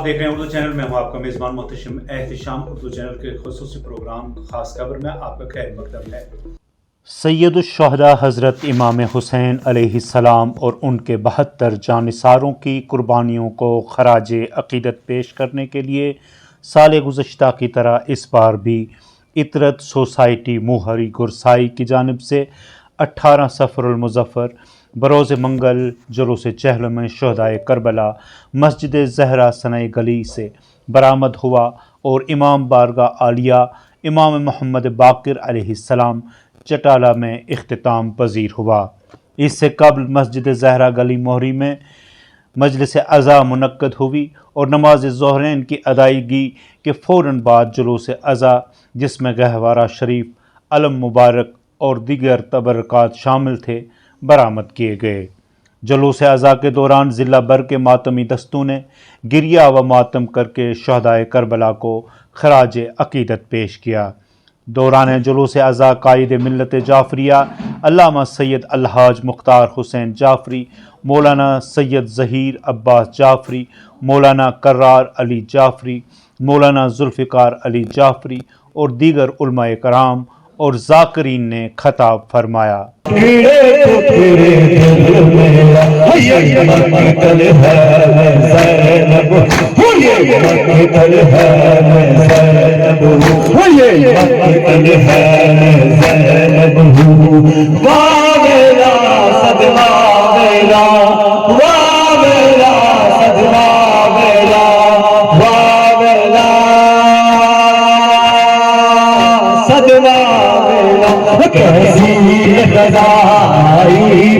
دیکھ رہے ہیں اردو چینل میں، ہوں آپ کا میزبان محتشم احتشام۔ اردو چینل کے خصوصی پروگرام خاص خبر میں آپ کا خیر مقدم ہے۔ سید الشہداء حضرت امام حسین علیہ السلام اور ان کے 72 جانثاروں کی قربانیوں کو خراج عقیدت پیش کرنے کے لیے سال گزشتہ کی طرح اس بار بھی اطرت سوسائٹی موہری گرسائی کی جانب سے 18 صفر المظفر بروز منگل جلوس چہلم شہدائے کربلا مسجد زہرا ثنائی گلی سے برآمد ہوا اور امام بارگاہ عالیہ امام محمد باقر علیہ السلام چٹالہ میں اختتام پذیر ہوا۔ اس سے قبل مسجد زہرا گلی موہری میں مجلس عزا منعقد ہوئی اور نماز ظہرین کی ادائیگی کے فوراً بعد جلوس عزا، جس میں گہوارہ شریف، علم مبارک اور دیگر تبرکات شامل تھے، برآمد کیے گئے۔ جلوس عزا کے دوران ضلع بھر کے ماتمی دستوں نے گریہ و ماتم کر کے شہدائے کربلا کو خراج عقیدت پیش کیا۔ دوران جلوس عزا قائد ملت جعفریہ علامہ سید الحاج مختار حسین جعفری، مولانا سید ظہیر عباس جعفری، مولانا کرار علی جعفری، مولانا ذوالفقار علی جعفری اور دیگر علماء کرام اور ذاکرین نے خطاب فرمایا۔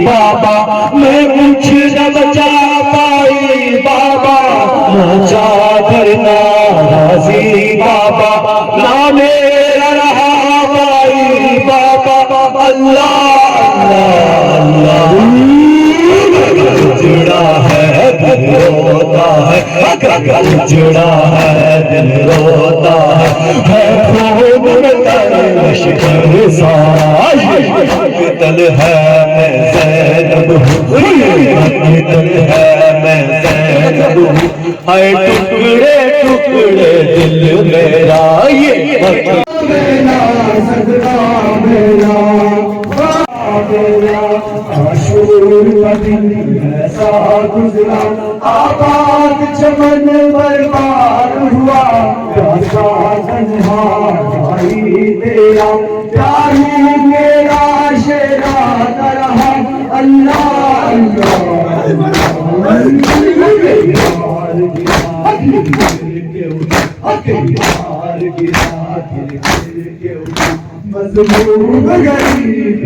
بابا میں کچھ نہ بچا پائی، بابا موچا کرنا راضی، بابا نہ میرا رہا پائی، بابا اللہ اللہ جڑا ہے دل روتا ہے، جڑا ہے دل روتا ہے، خوب لشکر سارا قتل ہے میں زینب ہوں، قتل ہے میں زینب ہوں، اے ٹکڑے ٹکڑے دل میرا یہ میرا صدقہ میرا عاشور کا دن ایسا گزرا، آباد چمن برباد ہوا، پیاسا تنہا بھائی تیرا، پیاری میرا شیرا رہا، اللہ مظلوم غریب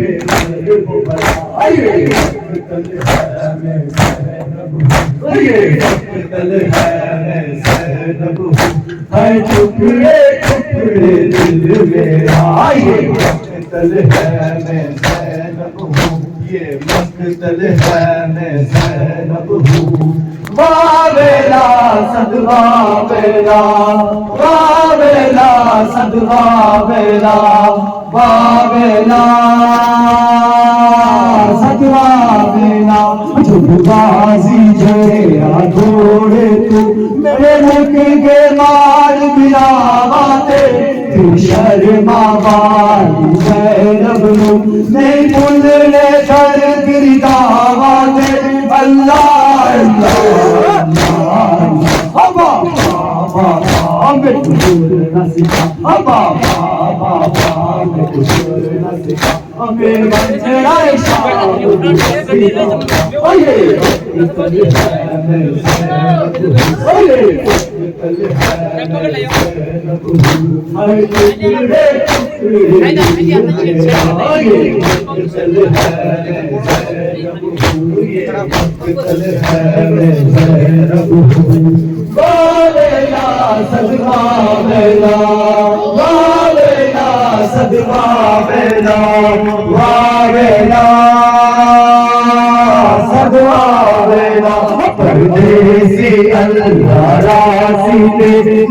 ٹکڑے ٹکڑے دل میرا یہ مقتل ہے میں زینب ہوں، یہ مقتل ہے میں زینب ہوں، واویلا صدقہ بیلا، واویلا صدقہ بیلا، واویلا صدقہ بیلا، جب بازی جڑیا گھوڑے تو میرے ملک کے مال بلاواتے، شرما والی زینب نو نہیں بھولنے کر گرداواتے، اللہ اللہ ابا بابا میں کچھ نہ سکھا، ابا بابا میں کچھ نہ سکھا، ہمیں بچڑا شاہ اوئے قتل ہے میں زینب ہوں، اوئے قتل ہے میں زینب ہوں، ہر ٹکڑے ٹکڑے قتل ہے میں زینب ہوں، یہ قتل ہے میں زینب ہوں، واویلا صدقہ بیلا، واویلا صدقہ بیلا، واویلا صدقہ بیلا، پردیسی اللہ راضی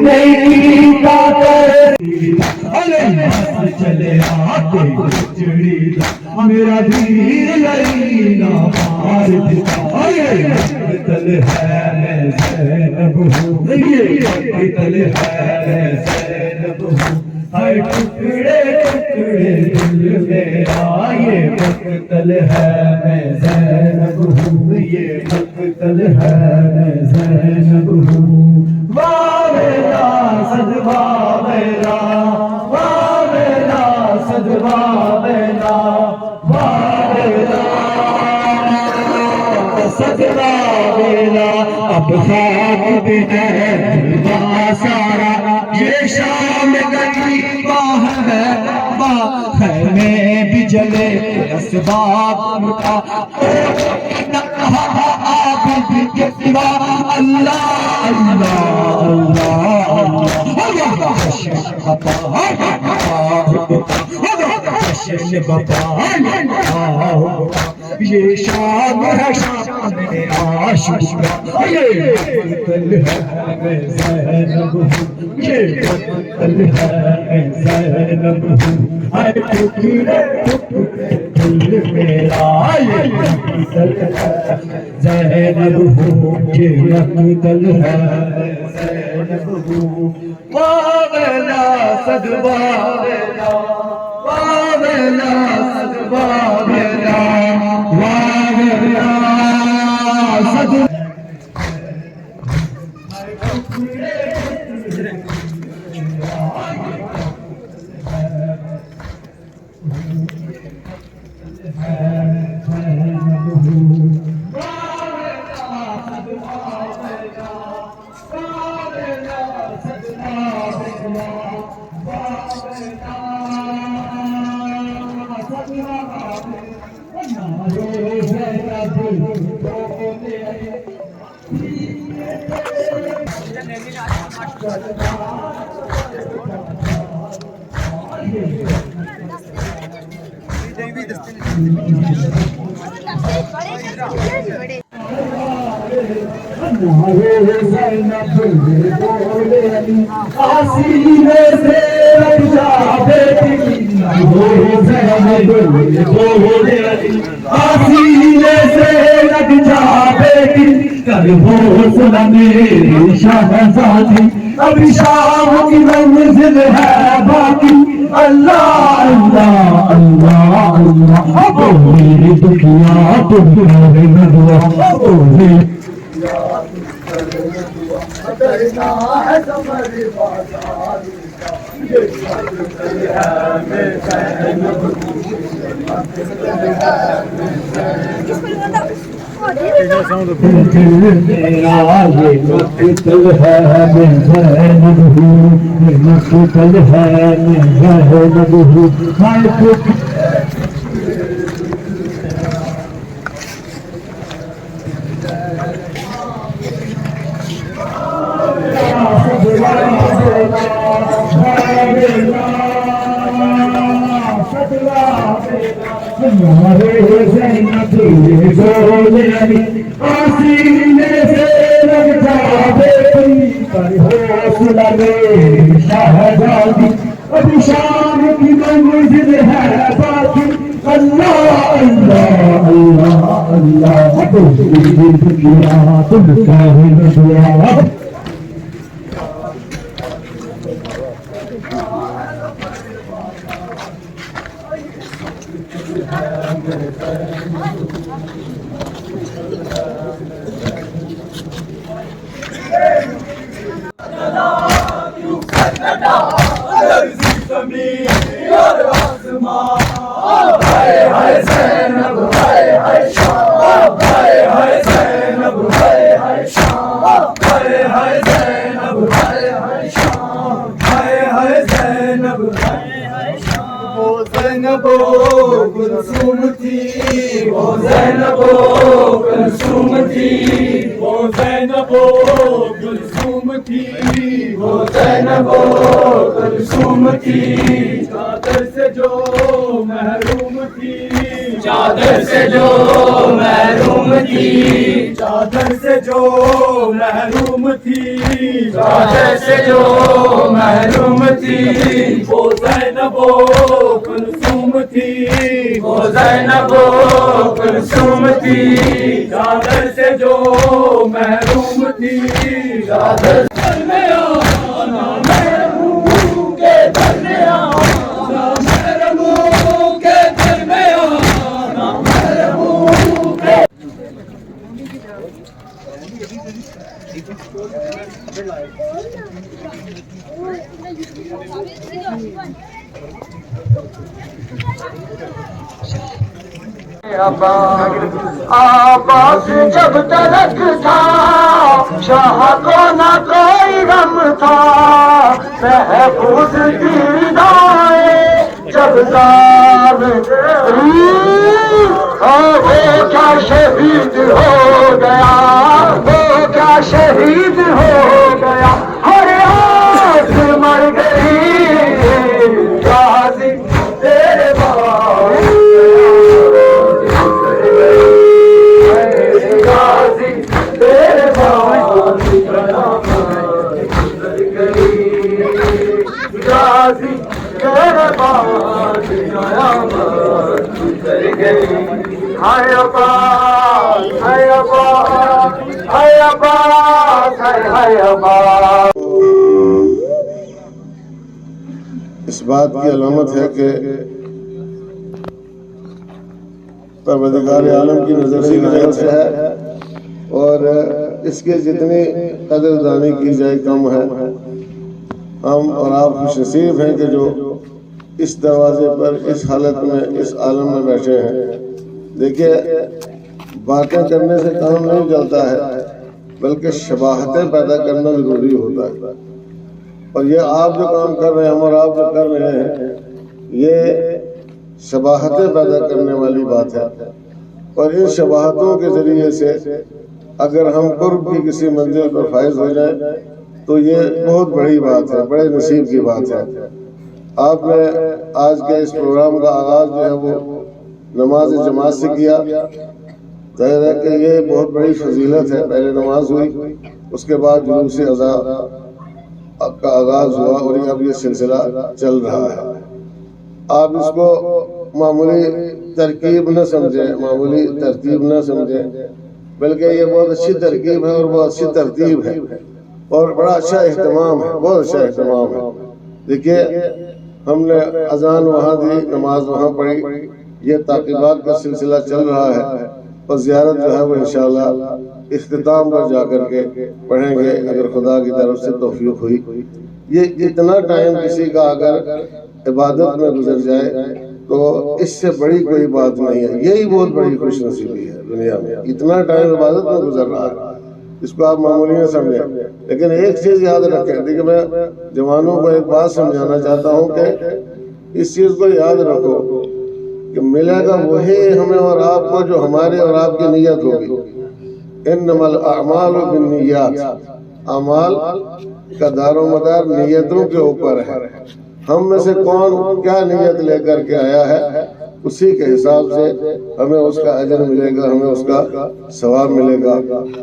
نہیں کا کر چلے آتے چڑی میرا دیر لینا مار دیتا مقتل ہے میں زینب ہوں یہ مقتل ہے میں زینب ہوں ہر ٹکڑے ٹکڑے دل میرا یہ مقتل ہے میں زینب ہوں یہ مقتل ہے میں زینب ہوں واہ میرا صدبہ میرا واہ میرا صدبہ میرا واہ میرا صدبہ میرا اب خاک بھی ہے سارا یہ شام گنی باہ ہے خیمے بھی جلے اسباب کا آپ بھی کتنا اللہ اللہ اللہ یہ شام ہے شام عاشق یہ مقتل ہے میں زینب ہوں یہ مقتل ہے میں زینب ہوں ہر ٹکڑے ٹکڑے دل میرا یہ مقتل ہے زینب ہوں یہ مقتل ہے میں زینب ہوں واہ میرا صدبہ میرا واہ میرا صدبہ میرا واہ میرا صدبہ شہزادی ابھی شام کی منزل ہے باقی اللہ اللہ اللہ اللہ میری دکھیا تم کرے ندوا میری میرا یہ مقتل ہے میں زینب ہوں یہ مقتل ہے میں زینب ہوں ہمارے زینب گولے آسینے سے لگ جاوے پر حوصلہ میری شہزادی ابھی شام کی منزل ہے باقی اللہ اللہ اللہ اللہ تم کیا تم کہے ندوا زینب کلثوم تھی وہ زینب کلثوم تھی وہ زینب کلثوم تھی وہ زینب کلثوم تھی چادر سے جو محروم تھی چادر سے جو محروم تھی چادر سے جو محروم تھی چادر سے جو محروم تھی وہ تھی وہ زینب کلثوم تھی چادر سے جو محروم تھی چادر میں آنا محروم کے در میں آنا محروم کے در میں آنا محروم کے آباس جب تلک تھا شاہ کو نہ کوئی غم تھا محفوظ کی ردائیں جب زار وہ کیا شہید ہو گیا وہ کیا شہید ہو گیا ہر آس مر گئی غازی تیرے باپ اس بات کی علامت ہے کہ پروردگار عالم کی نظر عنایت سے ہے اور اس کے جتنی قدردانی کی جائے کم ہے. ہم اور آپ خوش نصیب ہیں کہ جو اس دروازے پر اس حالت میں اس عالم میں بیٹھے ہیں. دیکھیے باتیں کرنے سے کام نہیں چلتا ہے بلکہ شباہتیں پیدا کرنا ضروری ہوتا ہے. اور یہ آپ جو کام کر رہے ہیں ہم اور آپ جو کر رہے ہیں یہ شباہتیں پیدا کرنے والی بات ہے. اور ان شباہتوں کے ذریعے سے اگر ہم قرب کی کسی منزل پر فائز ہو جائیں تو یہ بہت بڑی بات ہے, بڑے نصیب کی بات ہے. آپ نے آج کے اس پروگرام کا آغاز جو ہے وہ نماز جماعت سے کیا. ظاہر ہے کہ یہ بہت بڑی فضیلت ہے. پہلے نماز ہوئی, اس کے بعد جلوس اذا کا آغاز ہوا اور اب یہ سلسلہ چل رہا ہے. آپ اس کو معمولی ترکیب نہ سمجھیں, معمولی ترتیب نہ سمجھیں, بلکہ یہ بہت اچھی ترکیب ہے اور بہت اچھی ترتیب ہے اور بڑا اچھا اہتمام ہے, بہت اچھا اہتمام ہے. دیکھیے ہم نے اذان وہاں دی, نماز وہاں پڑھی, یہ تعقیبات کا سلسلہ چل رہا ہے اور زیارت جو ہے وہ انشاءاللہ اختتام پر جا کر کے پڑھیں گے اگر خدا کی طرف سے توفیق ہوئی. یہ اتنا ٹائم کسی کا اگر عبادت میں گزر جائے تو اس سے بڑی کوئی بات نہیں ہے. یہی بہت بڑی خوش نصیبی ہے دنیا میں, اتنا ٹائم عبادت میں گزر رہا ہے. اس کو آپ معمولی نہ سمجھیں, لیکن ایک چیز یاد رکھیں. دیکھیں میں جوانوں کو ایک بات سمجھانا چاہتا ہوں کہ اس چیز کو یاد رکھو کہ ملے گا وہی ہمیں اور آپ کو جو ہمارے اور آپ کی نیت ہوگی. انما الاعمال بالنیات, اعمال کا دار و مدار نیتوں کے اوپر ہے. ہم میں سے کون کیا نیت لے کر کے آیا ہے اسی کے حساب سے ہمیں اس کا اجر ملے گا, ہمیں اس کا ثواب ملے گا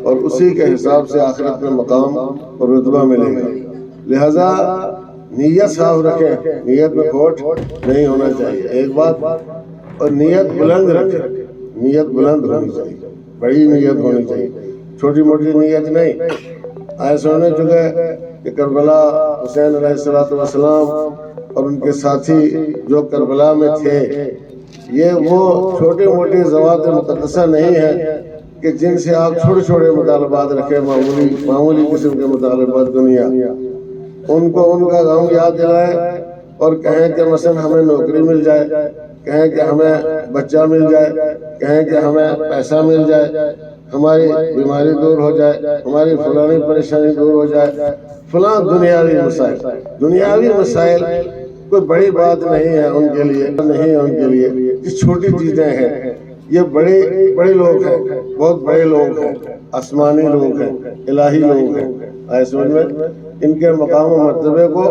اور اسی کے حساب سے آخرت میں مقام اور رتبہ ملے گا. لہذا نیت صاف رکھیں, نیت میں کھوٹ نہیں ہونا چاہیے ایک بات. اور نیت بلند رکھیں, نیت بلند ہونی چاہیے, بڑی نیت ہونی چاہیے, چھوٹی موٹی نیت نہیں. ایسا ہونے چکے کہ کربلا حسین علیہ السلام اور ان کے ساتھی جو کربلا میں تھے یہ وہ چھوٹی موٹی ذوات مقدسہ نہیں ہیں کہ جن سے آپ چھوٹے چھوٹے مطالبات رکھیں, معمولی قسم کے مطالبات دنیا. ان کو ان کا غم یاد دلائیں اور کہیں کہ مثلا ہمیں نوکری مل جائے, کہیں کہ ہمیں بچہ مل جائے, کہیں کہ ہمیں پیسہ مل جائے, ہماری بیماری دور ہو جائے, ہماری فلانی پریشانی دور ہو جائے. فلاں دنیاوی مسائل, دنیاوی مسائل کوئی بڑی بات نہیں ہے ان کے لیے, نہیں ہے ان کے لیے. یہ چھوٹی چیزیں ہیں, یہ بڑے لوگ ہیں, بہت بڑے لوگ ہیں, آسمانی لوگ ہیں, الہی لوگ ہیں. ایسے میں ان کے مقام و مرتبے کو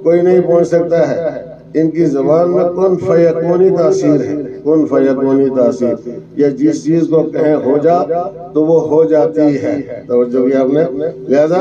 کوئی نہیں پہنچ سکتا ہے. ان کی زبان میں کن فیکونی تاثیر ہے, کن فیکونی تاثیر. یہ جس چیز کو کہیں ہو جا تو وہ ہو جاتی ہے. توجہ کیا آپ نے. لہذا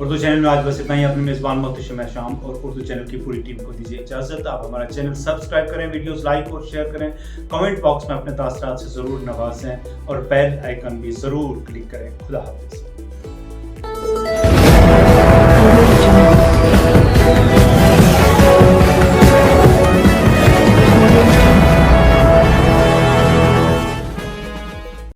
اردو چینل میں آج بس اتنا ہی. اپنے میزبان محتشم احتشام اور اردو چینل کی پوری ٹیم کو دیجیے اجازت. آپ ہمارا چینل سبسکرائب کریں, ویڈیوز لائک اور شیئر کریں, کمنٹ باکس میں اپنے تاثرات سے ضرور نوازیں اور بیل آئیکن بھی ضرور کلک کریں. خدا حافظ.